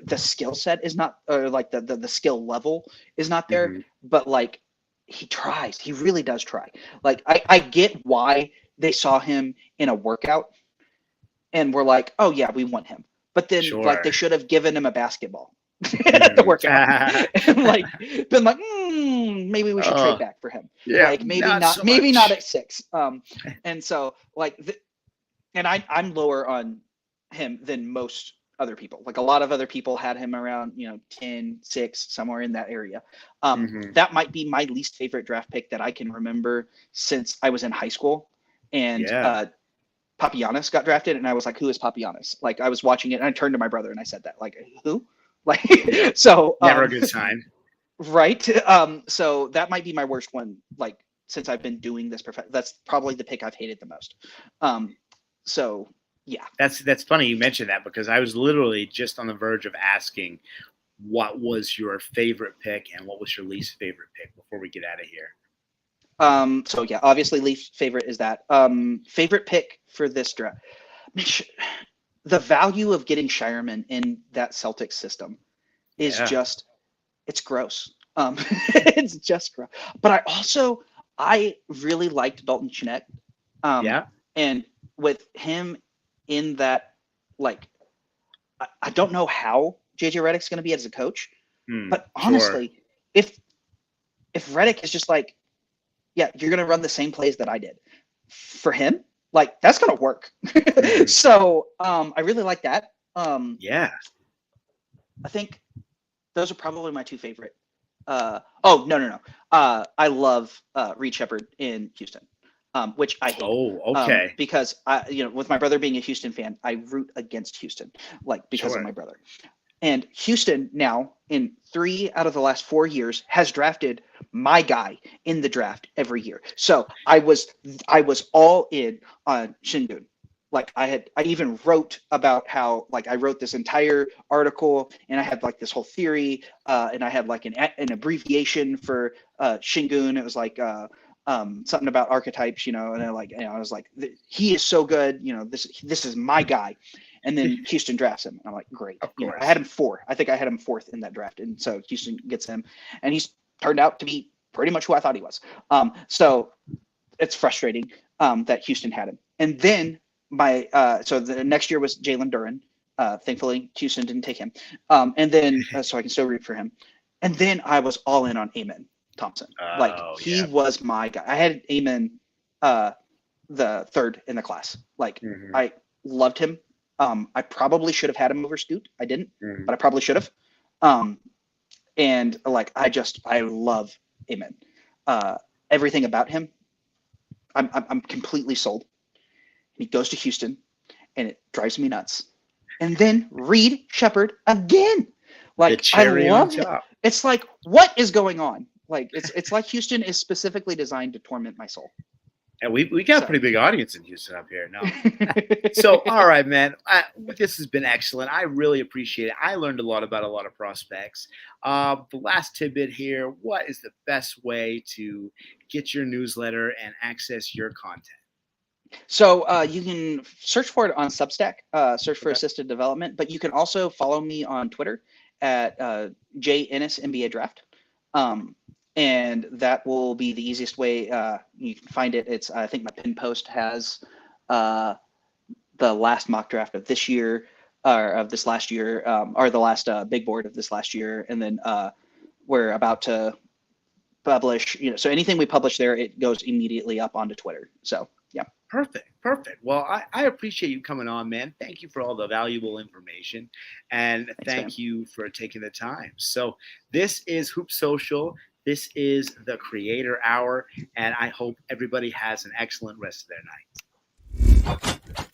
C: the skill set is not, or like the skill level is not there, but like he tries, he really does try. Like I get why they saw him in a workout and were like, "Oh yeah, we want him." But then like they should have given him a basketball at the workout and like been like, maybe we should trade back for him.
E: Yeah,
C: like maybe not at 6. And so like, and I'm lower on him than most other people. Like a lot of other people had him around, 10, 6, somewhere in that area. That might be my least favorite draft pick that I can remember since I was in high school. And Papagiannis got drafted, and I was like, "Who is Papagiannis?" Like I was watching it, and I turned to my brother and I said that, like, "Who?" Like, so
E: never a good sign,
C: right? So that might be my worst one. Like since I've been doing this, that's probably the pick I've hated the most. So yeah,
E: that's funny you mentioned that because I was literally just on the verge of asking what was your favorite pick and what was your least favorite pick before we get out of here.
C: So yeah, obviously least favorite is that. Favorite pick for this draft. The value of getting Shireman in that Celtics system is just, it's gross. It's just gross. But I really liked Dalton Chinette. And with him in that, like, I don't know how JJ Redick's going to be as a coach, but honestly, if Redick is just like, yeah, you're going to run the same plays that I did for him, like that's going to work. So I really like that. I think those are probably my two favorite. No. I love Reed Shepard in Houston, which I hate. Because with my brother being a Houston fan, I root against Houston, like because of my brother. And Houston now, in 3 out of the last 4 years, has drafted my guy in the draft every year. So I was all in on Şengün. Like I even wrote about how, like, I wrote this entire article and I had like this whole theory, and I had like an abbreviation for Şengün. It was like something about archetypes, and I was like, he is so good. This is my guy. And then Houston drafts him. And I'm like, great.
E: Of
C: You know,
E: course.
C: I had him 4. I think I had him 4th in that draft. And so Houston gets him. And he's turned out to be pretty much who I thought he was. So it's frustrating that Houston had him. And then so the next year was Jalen Duren. Thankfully, Houston didn't take him. And then so I can still root for him. And then I was all in on Amen Thompson. He was my guy. I had Amen the 3rd in the class. I loved him. I probably should have had him over Scoot. I didn't, but I probably should have. And I love Amen. Everything about him, I'm completely sold. He goes to Houston, and it drives me nuts. And then Reed Shepard again. I love it. It's like, what is going on? It's like Houston is specifically designed to torment my soul.
E: And we got a pretty big audience in Houston up here. No. So, all right, man. This has been excellent. I really appreciate it. I learned a lot about a lot of prospects. The last tidbit here, what is the best way to get your newsletter and access your content?
C: So you can search for it on Substack, search for Assisted Development, but you can also follow me on Twitter at J Ennis NBA Draft. And that will be the easiest way you can find it. I think my pin post has the last mock draft of this year, or of this last year, or the last big board of this last year. And then we're about to publish, so anything we publish there, it goes immediately up onto Twitter. So, yeah.
E: Perfect. Well, I appreciate you coming on, man. Thank you for all the valuable information, and thank you for taking the time. So this is Hoop Social. This is the Creator Hour, and I hope everybody has an excellent rest of their night.